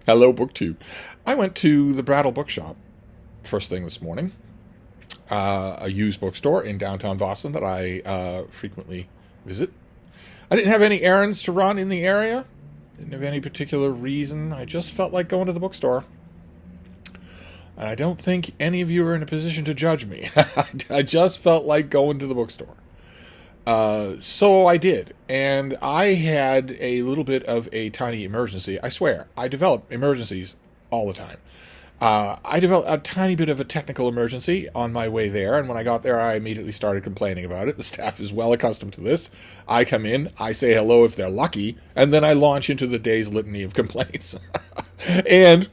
Hello, BookTube. I went to the Brattle Bookshop first thing this morning, a used bookstore in downtown Boston that I frequently visit. I didn't have any errands to run in the area. Didn't have any particular reason. I just felt like going to the bookstore. And I don't think any of you are in a position to judge me. I just felt like going to the bookstore. So I did, and I had a little bit of a tiny emergency. I swear, I develop emergencies all the time. I developed a tiny bit of a technical emergency on my way there, and when I got there, I immediately started complaining about it. The staff is well accustomed to this. I come in, I say hello if they're lucky, and then I launch into the day's litany of complaints. And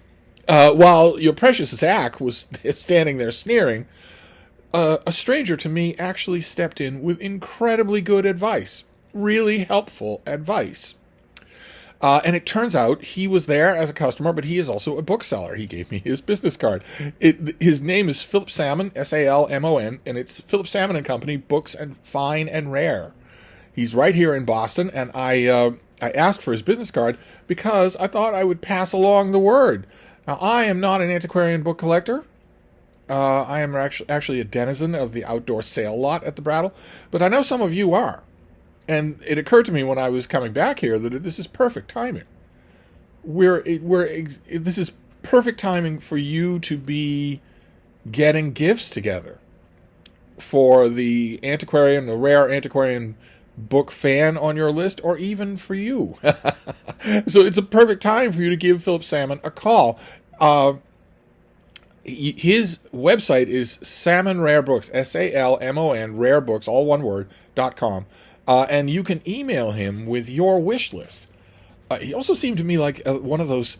while your precious Zach was standing there sneering, a stranger to me actually stepped in with incredibly good advice, really helpful advice. And it turns out he was there as a customer, but he is also a bookseller. He gave me his business card. His name is Philip Salmon, Salmon, and it's Philip Salmon and Company, Books and Fine and Rare. He's right here in Boston, and I asked for his business card because I thought I would pass along the word. Now, I am not an antiquarian book collector. I am actually a denizen of the outdoor sale lot at the Brattle, but I know some of you are. And it occurred to me when I was coming back here that this is perfect timing. This is perfect timing for you to be getting gifts together for the rare antiquarian book fan on your list, or even for you. So it's a perfect time for you to give Philip Salmon a call. His website is Salmon Rare Books, Salmon Rare Books, all one word, .com. And you can email him with your wish list. He also seemed to me like one of those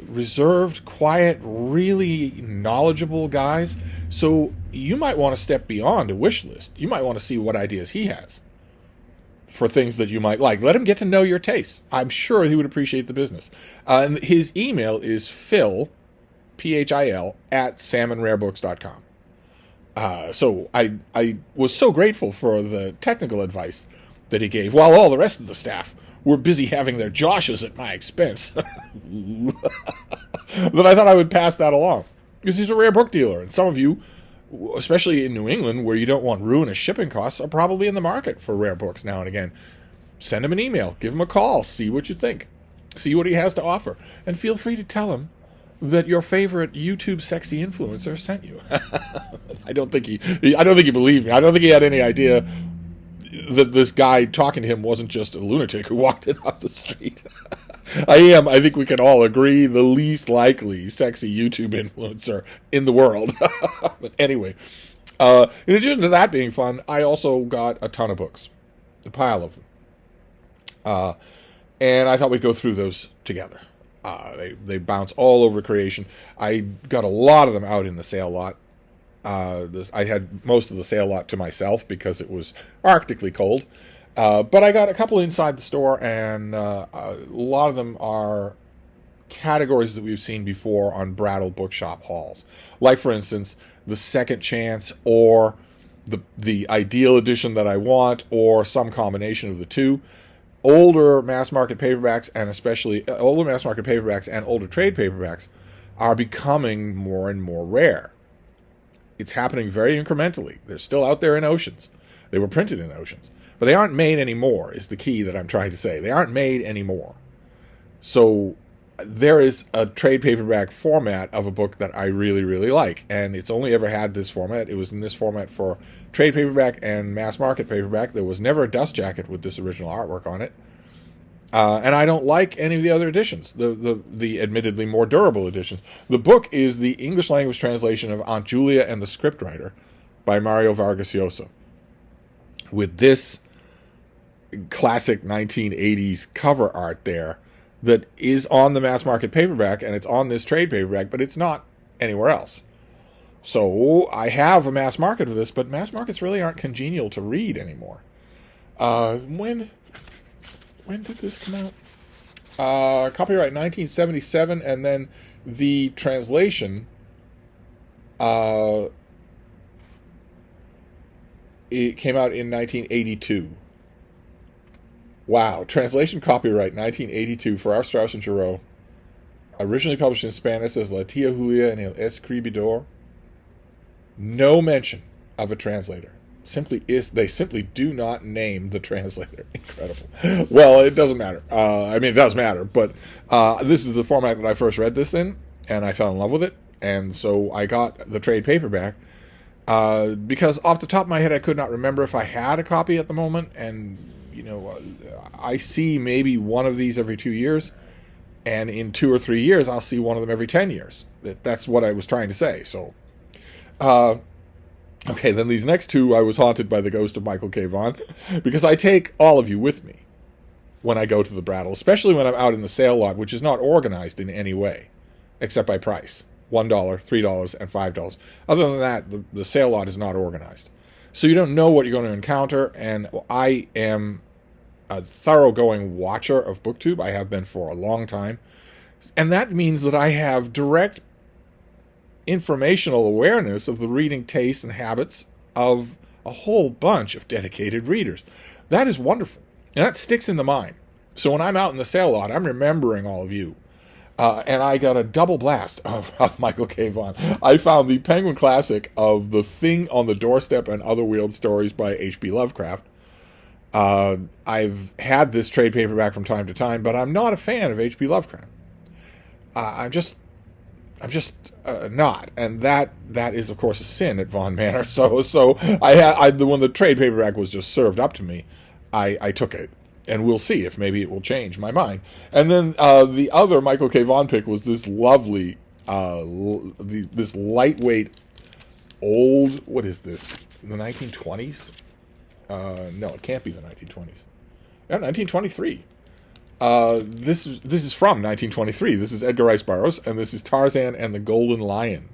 reserved, quiet, really knowledgeable guys. So you might want to step beyond a wish list. You might want to see what ideas he has for things that you might like. Let him get to know your tastes. I'm sure he would appreciate the business. And his email is Phil, Phil, at salmonrarebooks.com. So I was so grateful for the technical advice that he gave, while all the rest of the staff were busy having their joshes at my expense. That I thought I would pass that along. Because he's a rare book dealer, and some of you, especially in New England, where you don't want ruinous shipping costs, are probably in the market for rare books now and again. Send him an email, give him a call, see what you think. See what he has to offer. And feel free to tell him that your favorite YouTube sexy influencer sent you. I don't think he believed me. I don't think he had any idea that this guy talking to him wasn't just a lunatic who walked in off the street. I think we can all agree, the least likely sexy YouTube influencer in the world. But anyway, in addition to that being fun, I also got a ton of books, a pile of them. And I thought we'd go through those together. They bounce all over creation. I got a lot of them out in the sale lot. I had most of the sale lot to myself because it was arctically cold. But I got a couple inside the store, and a lot of them are categories that we've seen before on Brattle Bookshop hauls. Like, for instance, the Second Chance, or the Ideal Edition that I want, or some combination of the two. Older mass market paperbacks, and especially older mass market paperbacks and older trade paperbacks, are becoming more and more rare. It's happening very incrementally. They're still out there in oceans. They were printed in oceans. But they aren't made anymore, is the key that I'm trying to say. They aren't made anymore. So there is a trade paperback format of a book that I really, really like. And it's only ever had this format. It was in this format for trade paperback and mass market paperback. There was never a dust jacket with this original artwork on it. And I don't like any of the other editions, the admittedly more durable editions. The book is the English language translation of Aunt Julia and the Scriptwriter by Mario Vargas Llosa, with this classic 1980s cover art there that is on the mass market paperback, and it's on this trade paperback, but it's not anywhere else. So I have a mass market of this, but mass markets really aren't congenial to read anymore. When did this come out? Copyright 1977, and then the translation, it came out in 1982. Wow, translation copyright 1982 for our Strauss and Giroux. Originally published in Spanish as La Tia Julia en el Escribidor. No mention of a translator. They simply do not name the translator. Incredible. Well, it doesn't matter. It does matter, but this is the format that I first read this in, and I fell in love with it, and so I got the trade paperback. Because off the top of my head, I could not remember if I had a copy at the moment, and I see maybe one of these every 2 years, and in 2 or 3 years, I'll see one of them every 10 years. That's what I was trying to say. So, okay, then these next two, I was haunted by the ghost of Michael K. Vaughan, because I take all of you with me when I go to the Brattle, especially when I'm out in the sale lot, which is not organized in any way, except by price. $1, $3, and $5. Other than that, the sale lot is not organized. So you don't know what you're going to encounter, and I am a thoroughgoing watcher of BookTube. I have been for a long time. And that means that I have direct informational awareness of the reading tastes and habits of a whole bunch of dedicated readers. That is wonderful. And that sticks in the mind. So when I'm out in the sale lot, I'm remembering all of you. And I got a double blast of Michael K. Vaughan. I found the Penguin Classic of The Thing on the Doorstep and Other Weird Stories by H.P. Lovecraft. I've had this trade paperback from time to time, but I'm not a fan of H.P. Lovecraft. I'm just not, and that is of course a sin at Vaughan Manor. So when the trade paperback was just served up to me, I took it, and we'll see if maybe it will change my mind. And then the other Michael K. Vaughan pick was this lovely, this lightweight old. What is this? The 1920s? No, it can't be the 1920s. Yeah, 1923. This is from 1923. This is Edgar Rice Burroughs, and this is Tarzan and the Golden Lion.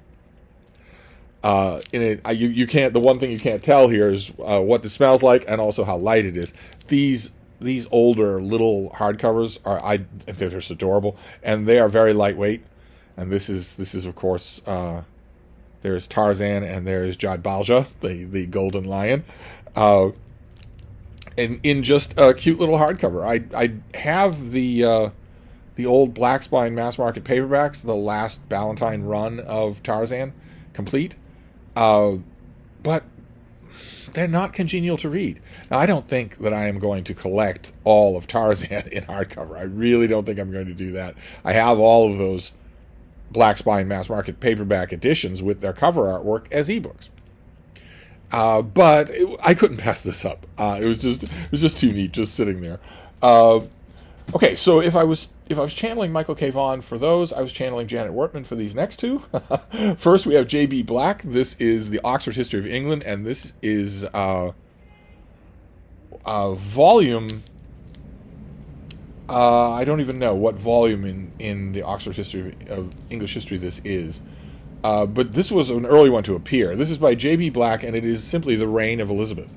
In it, you can't. The one thing you can't tell here is what this smells like, and also how light it is. These older little hardcovers they're just adorable, and they are very lightweight. And this is of course there's Tarzan and there's Jod Balja, the Golden Lion. And in just a cute little hardcover. I have the old Black Spine mass market paperbacks, the last Ballantine run of Tarzan, complete, but they're not congenial to read. Now, I don't think that I am going to collect all of Tarzan in hardcover. I really don't think I'm going to do that. I have all of those Black Spine mass market paperback editions with their cover artwork as ebooks. But I couldn't pass this up. It was just too neat, just sitting there. Okay, so if I was channeling Michael K. Vaughan for those, I was channeling Janet Wortman for these next two. First, we have J.B. Black. This is the Oxford History of England, and this is volume. I don't even know what volume in the Oxford History of English History this is. But this was an early one to appear. This is by J.B. Black, and it is simply the reign of Elizabeth.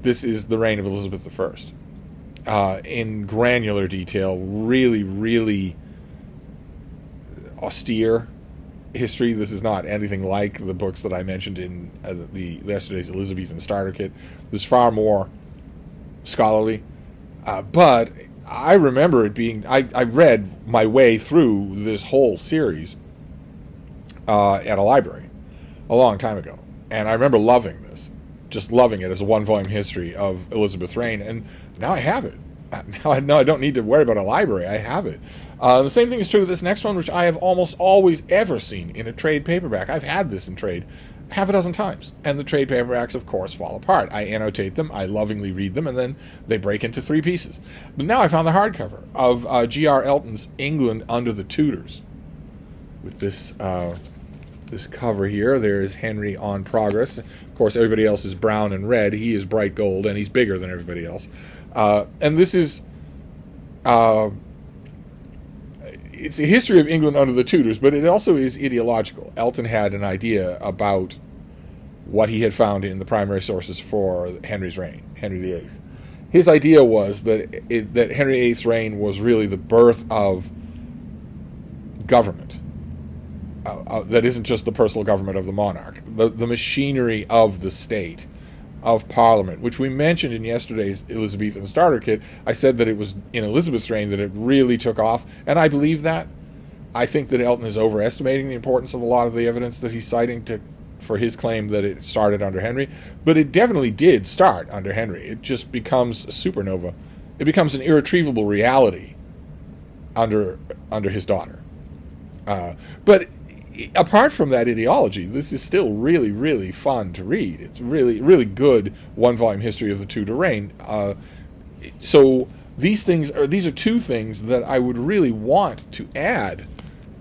This is the reign of Elizabeth I. In granular detail, really, really austere history. This is not anything like the books that I mentioned in the yesterday's Elizabethan Starter Kit. This is far more scholarly. But I remember it being... I read my way through this whole series at a library a long time ago, and I remember loving this, just loving it as a one-volume history of Elizabeth's reign, and now I have it. Now I don't need to worry about a library. I have it. The same thing is true with this next one, which I have almost always ever seen in a trade paperback. I've had this in trade half a dozen times, and the trade paperbacks, of course, fall apart. I annotate them, I lovingly read them, and then they break into 3 pieces. But now I found the hardcover of G.R. Elton's England Under the Tudors, with this cover here. There's Henry on Progress. Of course, everybody else is brown and red. He is bright gold, and he's bigger than everybody else. And this is... it's a history of England under the Tudors, but it also is ideological. Elton had an idea about what he had found in the primary sources for Henry's reign, Henry VIII. His idea was that Henry VIII's reign was really the birth of government. That isn't just the personal government of the monarch, the machinery of the state, of Parliament, which we mentioned in yesterday's Elizabethan Starter Kit. I said that it was in Elizabeth's reign that it really took off, and I believe that. I think that Elton is overestimating the importance of a lot of the evidence that he's citing for his claim that it started under Henry, but it definitely did start under Henry. It just becomes a supernova. It becomes an irretrievable reality under his daughter. But apart from that ideology, this is still really, really fun to read. It's really, really good one-volume history of the Tudor reign. So these are two things that I would really want to add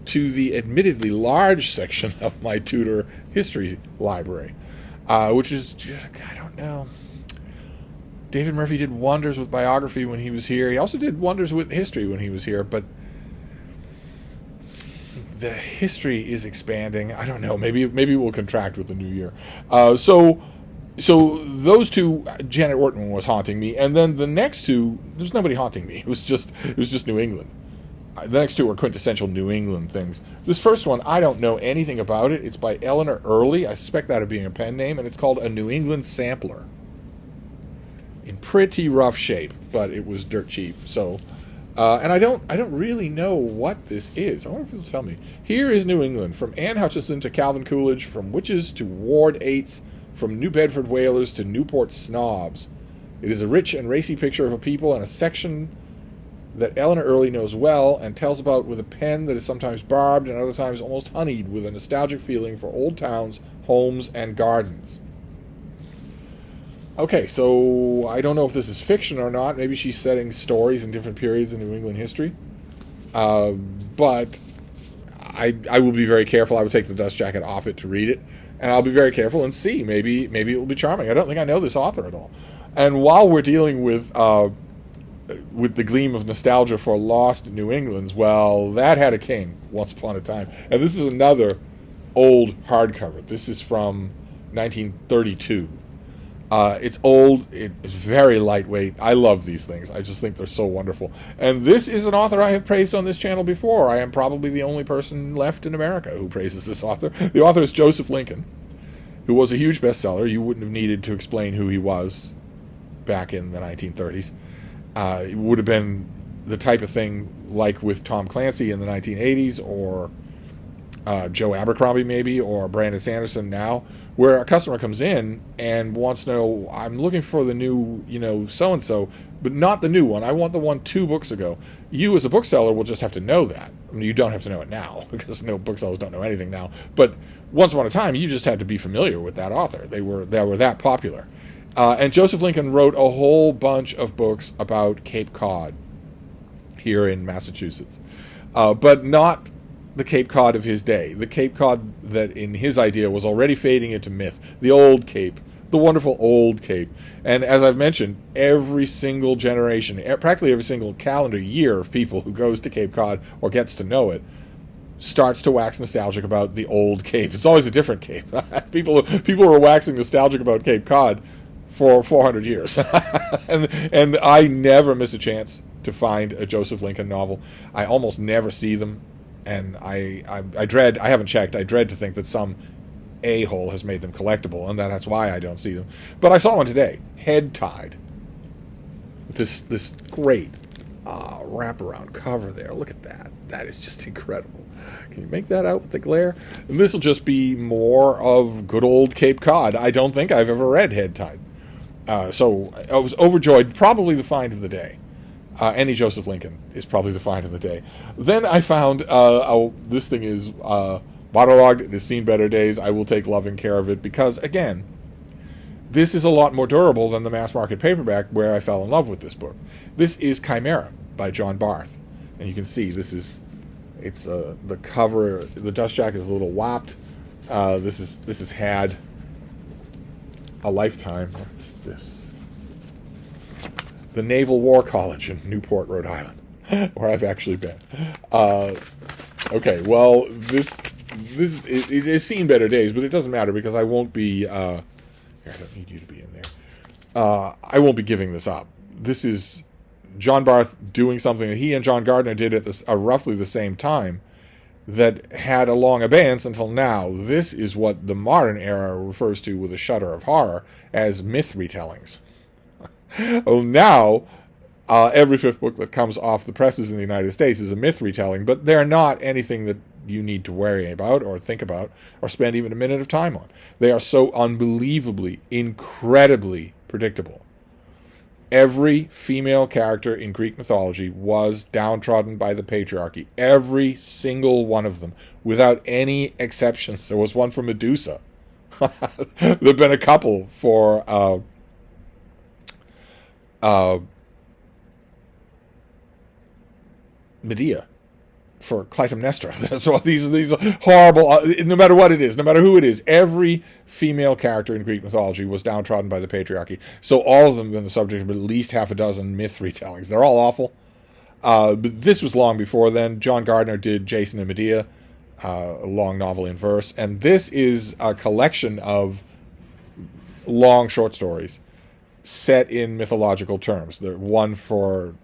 to the admittedly large section of my Tudor history library, which is just, I don't know. David Murphy did wonders with biography when he was here. He also did wonders with history when he was here, but the history is expanding. I don't know. Maybe we'll contract with the new year. So those two, Janet Orton was haunting me, and then the next two, there's nobody haunting me. It was just New England. The next two are quintessential New England things. This first one, I don't know anything about it. It's by Eleanor Early. I suspect that of being a pen name, and it's called A New England Sampler. In pretty rough shape, but it was dirt cheap. So, and I don't really know what this is. I wonder if it'll tell me. Here is New England, from Anne Hutchinson to Calvin Coolidge, from witches to Ward Eights, from New Bedford whalers to Newport snobs. It is a rich and racy picture of a people and a section that Eleanor Early knows well and tells about with a pen that is sometimes barbed and other times almost honeyed with a nostalgic feeling for old towns, homes, and gardens. Okay, so I don't know if this is fiction or not. Maybe she's setting stories in different periods in New England history. But I will be very careful. I will take the dust jacket off it to read it. And I'll be very careful and see. Maybe it will be charming. I don't think I know this author at all. And while we're dealing with the gleam of nostalgia for lost New Englands, well, that had a king once upon a time. And this is another old hardcover. This is from 1932. It's old. It's very lightweight. I love these things. I just think they're so wonderful. And this is an author I have praised on this channel before. I am probably the only person left in America who praises this author. The author is Joseph Lincoln, who was a huge bestseller. You wouldn't have needed to explain who he was back in the 1930s. It would have been the type of thing like with Tom Clancy in the 1980s, or Joe Abercrombie maybe, or Brandon Sanderson now, where a customer comes in and wants to know, I'm looking for the new, so-and-so, but not the new one. I want the one 2 books ago. You as a bookseller will just have to know that. I mean, you don't have to know it now, because no booksellers don't know anything now. But once upon a time, you just had to be familiar with that author. They were that popular. And Joseph Lincoln wrote a whole bunch of books about Cape Cod here in Massachusetts, but not the Cape Cod of his day. The Cape Cod that in his idea was already fading into myth. The old Cape. The wonderful old Cape. And as I've mentioned, every single generation, practically every single calendar year of people who goes to Cape Cod or gets to know it, starts to wax nostalgic about the old Cape. It's always a different Cape. People were waxing nostalgic about Cape Cod for 400 years. and I never miss a chance to find a Joseph Lincoln novel. I almost never see them. And I haven't checked, I dread to think that some a-hole has made them collectible, and that's why I don't see them. But I saw one today, Head Tide. This great wraparound cover there. Look at that. That is just incredible. Can you make that out with the glare? And this will just be more of good old Cape Cod. I don't think I've ever read Head Tide. So I was overjoyed, probably the find of the day. Any Joseph Lincoln is probably the find of the day. Then I found, this thing is waterlogged. It has seen better days. I will take loving care of it because, again, this is a lot more durable than the mass market paperback where I fell in love with this book. This is Chimera by John Barth. And you can see it's the cover, the dust jacket is a little whopped. This has had a lifetime. What's this? The Naval War College in Newport, Rhode Island, where I've actually been. Okay, well, this is seen better days, but it doesn't matter because I won't be. Here, I don't need you to be in there. I won't be giving this up. This is John Barth doing something that he and John Gardner did at roughly the same time that had a long abeyance until now. This is what the modern era refers to with a shudder of horror as myth retellings. Well, now, Every fifth book that comes off the presses in the United States is a myth retelling, but they're not anything that you need to worry about or think about or spend even a minute of time on. They are so unbelievably, incredibly predictable. Every female character in Greek mythology was downtrodden by the patriarchy. Every single one of them, without any exceptions. There was one for Medusa. There have been a couple for Medea, for Clytemnestra. So these are horrible. No matter what it is, no matter who it is, every female character in Greek mythology was downtrodden by the patriarchy. So all of them have been the subject of at least half a dozen myth retellings. They're all awful. But this was long before then. John Gardner did Jason and Medea, a long novel in verse, and this is a collection of long short stories set in mythological terms. There one for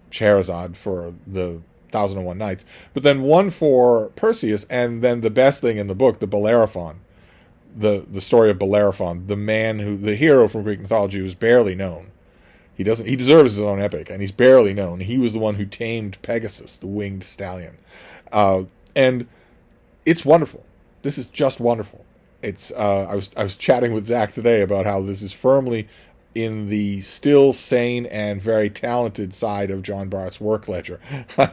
Scheherazade for the 1001 Nights, but then one for Perseus, and then the best thing in the book, the Bellerophon, the story of Bellerophon, the hero from Greek mythology who's barely known. He deserves his own epic, and he's barely known. He was the one who tamed Pegasus, the winged stallion, and it's wonderful. This is just wonderful. It's I was chatting with Zach today about how this is firmly in the still sane and very talented side of John Barth's work ledger,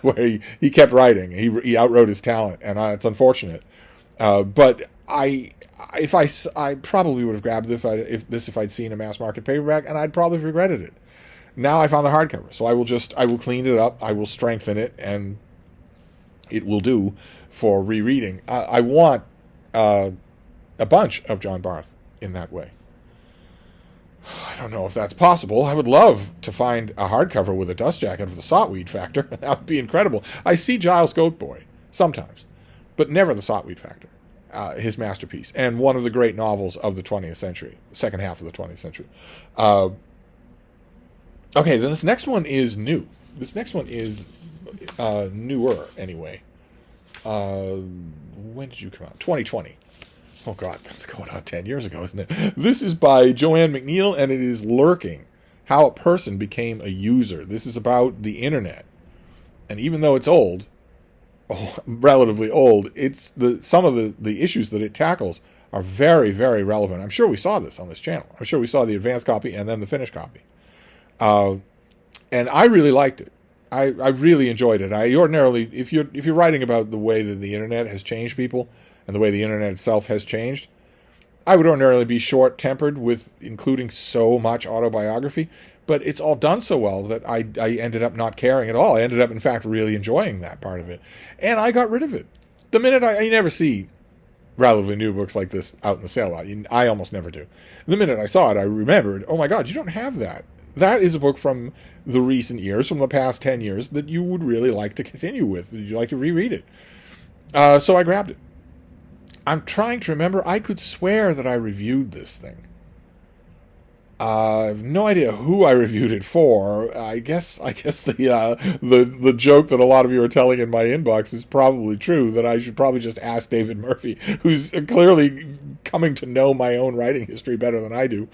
where he kept writing. He outwrote his talent, and it's unfortunate. But I probably would have grabbed if I'd seen a mass market paperback, and I'd probably have regretted it. Now I found the hardcover, so I will clean it up, I will strengthen it, and it will do for rereading. I want a bunch of John Barth in that way. I don't know if that's possible. I would love to find a hardcover with a dust jacket of the Sotweed Factor. That would be incredible. I see Giles Goatboy sometimes, but never the Sotweed Factor, his masterpiece, and one of the great novels of the 20th century, second half of the 20th century. Okay, then this next one is new. This next one is newer, anyway. When did you come out? 2020. Oh, God, that's going on 10 years ago, isn't it? This is by Joanne McNeill, and it is Lurking, How a Person Became a User. This is about the internet. And even though it's old, relatively old, some of the issues that it tackles are very, very relevant. I'm sure we saw this on this channel. I'm sure we saw the advanced copy and then the finished copy. And I really liked it. I really enjoyed it. I ordinarily, if you're writing about the way that the internet has changed people, and the way the internet itself has changed, I would ordinarily be short-tempered with including so much autobiography, but it's all done so well that I ended up not caring at all. I ended up, in fact, really enjoying that part of it, and I got rid of it. The minute you never see relatively new books like this out in the sale lot. I almost never do. The minute I saw it, I remembered, oh my God, you don't have that. That is a book from the recent years, from the past 10 years, that you would really like to continue with. You'd like to reread it. So I grabbed it. I'm trying to remember. I could swear that I reviewed this thing. I have no idea who I reviewed it for. I guess the joke that a lot of you are telling in my inbox is probably true, that I should probably just ask David Murphy, who's clearly coming to know my own writing history better than I do.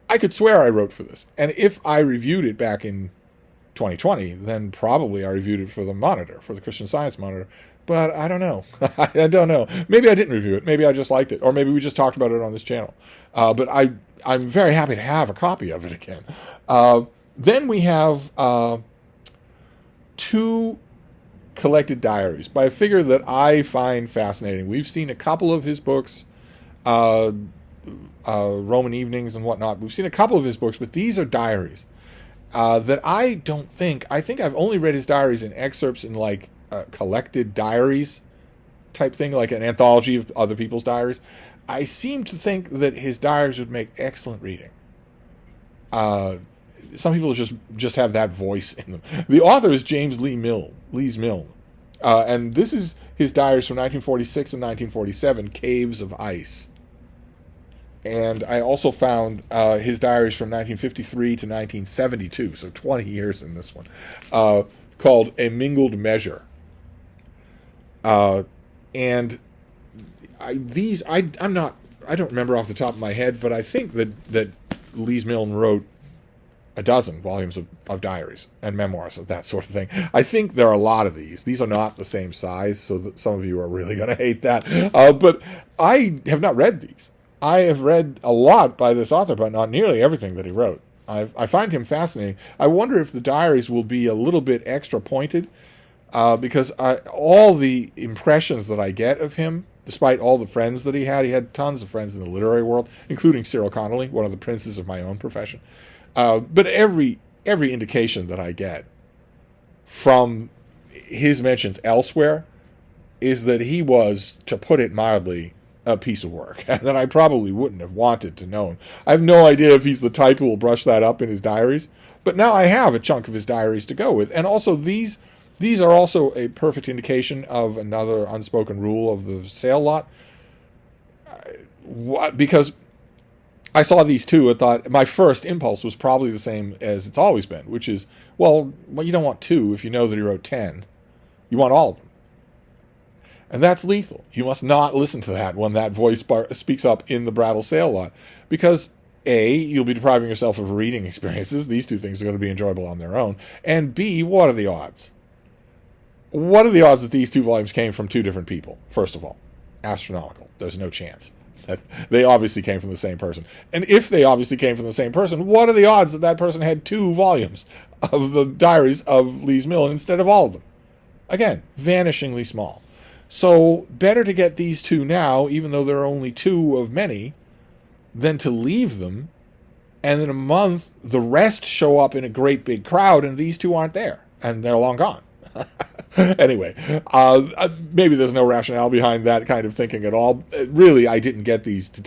I could swear I wrote for this. And if I reviewed it back in 2020, then probably I reviewed it for the Monitor, for the Christian Science Monitor. But I don't know. I don't know. Maybe I didn't review it. Maybe I just liked it. Or maybe we just talked about it on this channel. But I'm very happy to have a copy of it again. Then we have 2 collected diaries by a figure that I find fascinating. We've seen a couple of his books, Roman Evenings and whatnot. We've seen a couple of his books, but these are diaries that I think I've only read his diaries in excerpts in like collected diaries type thing, like an anthology of other people's diaries. I seem to think that his diaries would make excellent reading. Some people just have that voice in them. The author is James Lees-Milne, and this is his diaries from 1946 and 1947, Caves of Ice. And I also found his diaries from 1953 to 1972, so 20 years in this one, called A Mingled Measure. And I don't remember off the top of my head, but I think that Lees-Milne wrote a dozen volumes of diaries and memoirs of that sort of thing. I think there are a lot of these. These are not the same size, so that some of you are really going to hate that. But I have not read these. I have read a lot by this author, but not nearly everything that he wrote. I find him fascinating. I wonder if the diaries will be a little bit extra pointed, because all the impressions that I get of him, despite all the friends that he had tons of friends in the literary world, including Cyril Connolly, one of the princes of my own profession. But every indication that I get from his mentions elsewhere is that he was, to put it mildly, a piece of work, and that I probably wouldn't have wanted to know him. I have no idea if he's the type who will brush that up in his diaries, but now I have a chunk of his diaries to go with. And also these are also a perfect indication of another unspoken rule of the sale lot, because I saw these two and thought my first impulse was probably the same as it's always been, which is, well, you don't want two if you know that he wrote 10. You want all of them. And that's lethal. You must not listen to that when that voice speaks up in the Brattle sale lot, because A, you'll be depriving yourself of reading experiences. These two things are going to be enjoyable on their own. And B, what are the odds? What are the odds that these two volumes came from two different people, first of all? Astronomical. There's no chance. They obviously came from the same person. And if they obviously came from the same person, what are the odds that that person had 2 volumes of the diaries of Lees-Milne instead of all of them? Again, vanishingly small. So better to get these 2 now, even though there are only 2 of many, than to leave them, and in a month the rest show up in a great big crowd and these 2 aren't there, and they're long gone. Anyway, maybe there's no rationale behind that kind of thinking at all. Really, I didn't get these to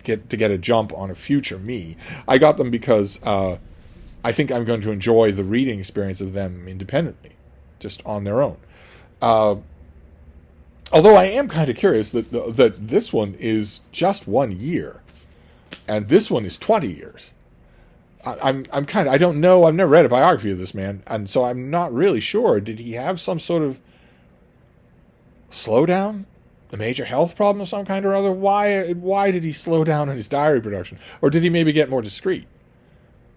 get a jump on a future me. I got them because I think I'm going to enjoy the reading experience of them independently, just on their own. Although I am kind of curious that this one is just 1 year, and this one is 20 years. I don't know. I've never read a biography of this man, and so I'm not really sure. Did he have some sort of slowdown, a major health problem of some kind or other? Why did he slow down in his diary production, or did he maybe get more discreet?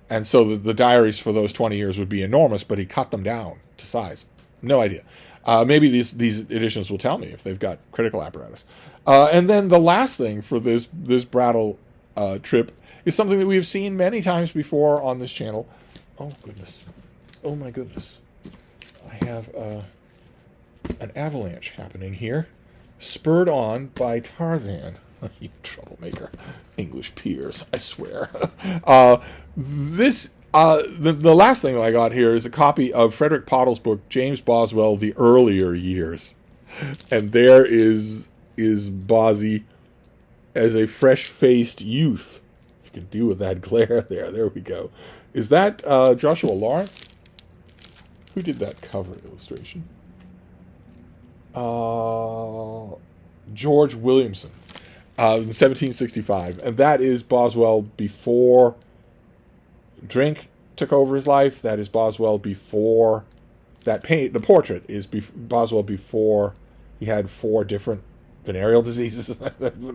And so the diaries for those 20 years would be enormous, but he cut them down to size. No idea. Maybe these editions will tell me if they've got critical apparatus. And then the last thing for this Brattle trip is something that we have seen many times before on this channel. Oh, goodness. Oh, my goodness. I have an avalanche happening here, spurred on by Tarzan. You troublemaker. English peers, I swear. The last thing that I got here is a copy of Frederick Pottle's book, James Boswell, The Earlier Years. And there is Bozzy as a fresh-faced youth. You can deal with that glare there. There we go. Is that Joshua Lawrence? Who did that cover illustration? George Williamson in 1765. And that is Boswell before drink took over his life. That is Boswell before the portrait is Boswell before he had 4 different venereal diseases,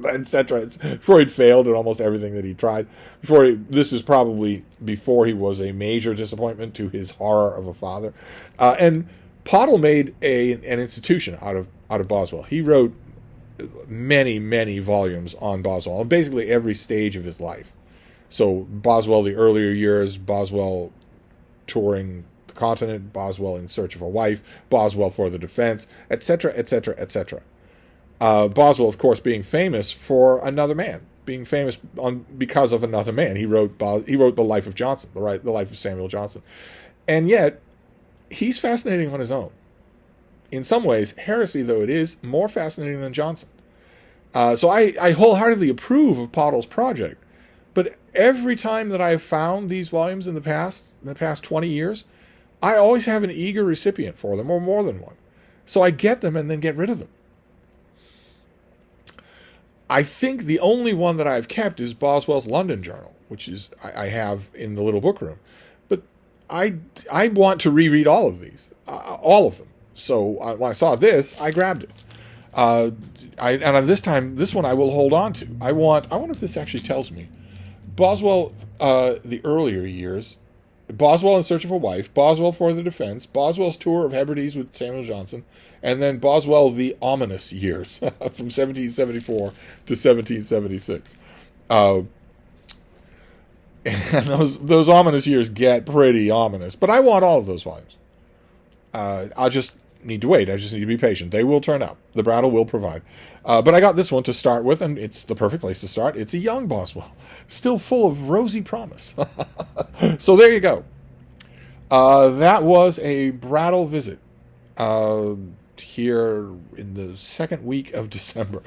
etc. Before he'd failed at almost everything that he tried. This was probably before he was a major disappointment to his horror of a father. And Pottle made an institution out of Boswell. He wrote many, many volumes on Boswell, on basically every stage of his life. So Boswell, the earlier years, Boswell touring the continent, Boswell in search of a wife, Boswell for the defense, etc., etc., etc. Boswell, of course, being famous for another man, being famous because of another man. He wrote the life of Johnson, the life of Samuel Johnson, and yet he's fascinating on his own. In some ways, heresy though it is, more fascinating than Johnson. So I wholeheartedly approve of Pottle's project, but every time that I've found these volumes in the past 20 years, I always have an eager recipient for them, or more than one. So I get them and then get rid of them. I think the only one that I've kept is Boswell's London Journal, which is I have in the little book room. But I want to reread all of these, all of them. So when I saw this, I grabbed it. And this one I will hold on to. I wonder if this actually tells me. Boswell, the earlier years, Boswell in Search of a Wife, Boswell for the Defense, Boswell's Tour of Hebrides with Samuel Johnson, and then Boswell, The Ominous Years, from 1774 to 1776. And those ominous years get pretty ominous. But I want all of those volumes. I just need to wait. I just need to be patient. They will turn up. The Brattle will provide. But I got this one to start with, and it's the perfect place to start. It's a young Boswell, still full of rosy promise. So there you go. That was a Brattle visit here in the second week of December.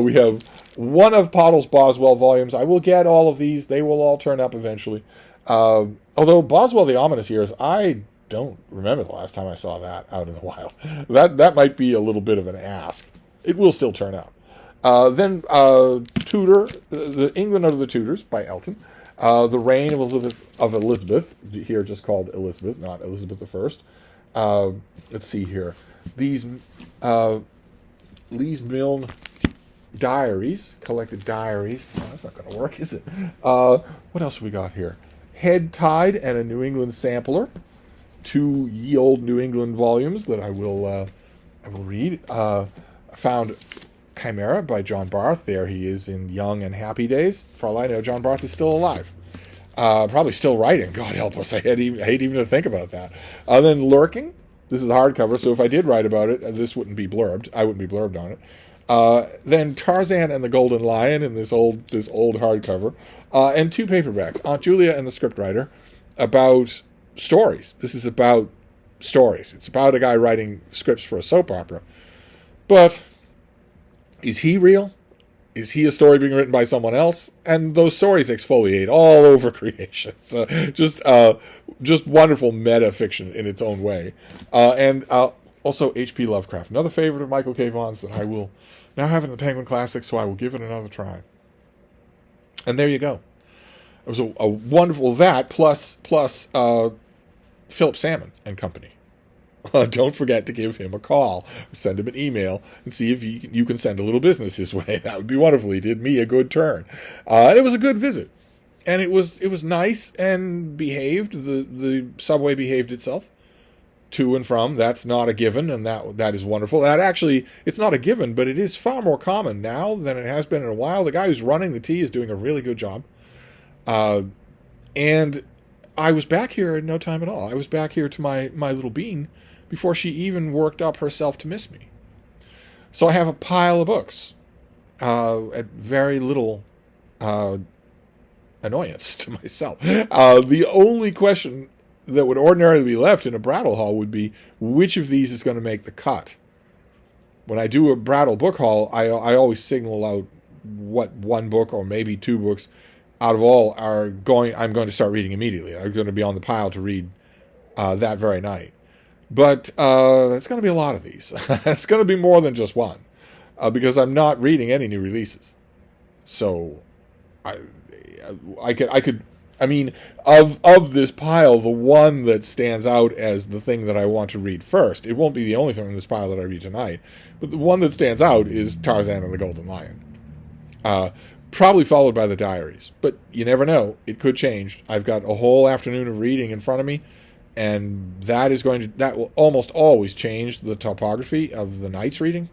We have one of Pottle's Boswell volumes. I will get all of these. They will all turn up eventually. Although Boswell, The Ominous Years, I don't remember the last time I saw that out in the wild. That might be a little bit of an ask. It will still turn up. Then Tudor, The England Under the Tudors by Elton. The Reign of Elizabeth, here just called Elizabeth, not Elizabeth I. Let's see here. These Lees-Milne diaries, collected diaries. Oh, that's not going to work, is it? What else we got here? Head Tide and a New England Sampler. 2 ye old New England volumes that I will read. I found Chimera by John Barth. There he is in young and happy days. For all I know, John Barth is still alive. Probably still writing. God help us. I hate even to think about that. Then Lurking. This is a hardcover, so if I did write about it, this wouldn't be blurbed. I wouldn't be blurbed on it. Then Tarzan and the Golden Lion in this old hardcover. And 2 paperbacks. Aunt Julia and the Scriptwriter, about stories. This is about stories. It's about a guy writing scripts for a soap opera. But is he real? Is he a story being written by someone else? And those stories exfoliate all over creation. So just wonderful meta fiction in its own way. And also H.P. Lovecraft, another favorite of Michael K. Vaughan's that I will now have in the Penguin Classics, so I will give it another try. And there you go. It was a wonderful that plus Philip Salmon and Company. Don't forget to give him a call, send him an email, and see if you can send a little business his way. That would be wonderful. He did me a good turn. And it was a good visit. And it was nice and behaved. The subway behaved itself to and from. That's not a given, and that is wonderful. That actually, it's not a given, but it is far more common now than it has been in a while. The guy who's running the T is doing a really good job. And I was back here in no time at all. I was back here to my little bean before she even worked up herself to miss me. So I have a pile of books at very little annoyance to myself. The only question that would ordinarily be left in a Brattle haul would be, which of these is going to make the cut? When I do a Brattle book haul, I always signal out what 1 book or maybe 2 books out of all I'm going to start reading immediately. I'm going to be on the pile to read that very night. But that's going to be a lot of these. It's going to be more than just one, because I'm not reading any new releases. So I could. I mean, of this pile, the one that stands out as the thing that I want to read first, it won't be the only thing in this pile that I read tonight, but the one that stands out is Tarzan and the Golden Lion. Probably followed by the diaries, but you never know. It could change. I've got a whole afternoon of reading in front of me, and that will almost always change the topography of the night's reading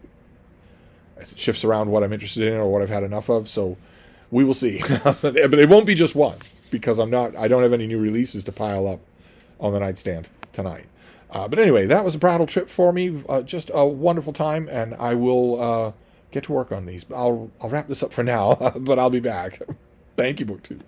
as it shifts around what I'm interested in or what I've had enough of. So we will see. But it won't be just one, because I don't have any new releases to pile up on the nightstand tonight. But anyway, that was a Brattle trip for me. Just a wonderful time, and I will get to work on these. I'll wrap this up for now, but I'll be back. Thank you, BookTube.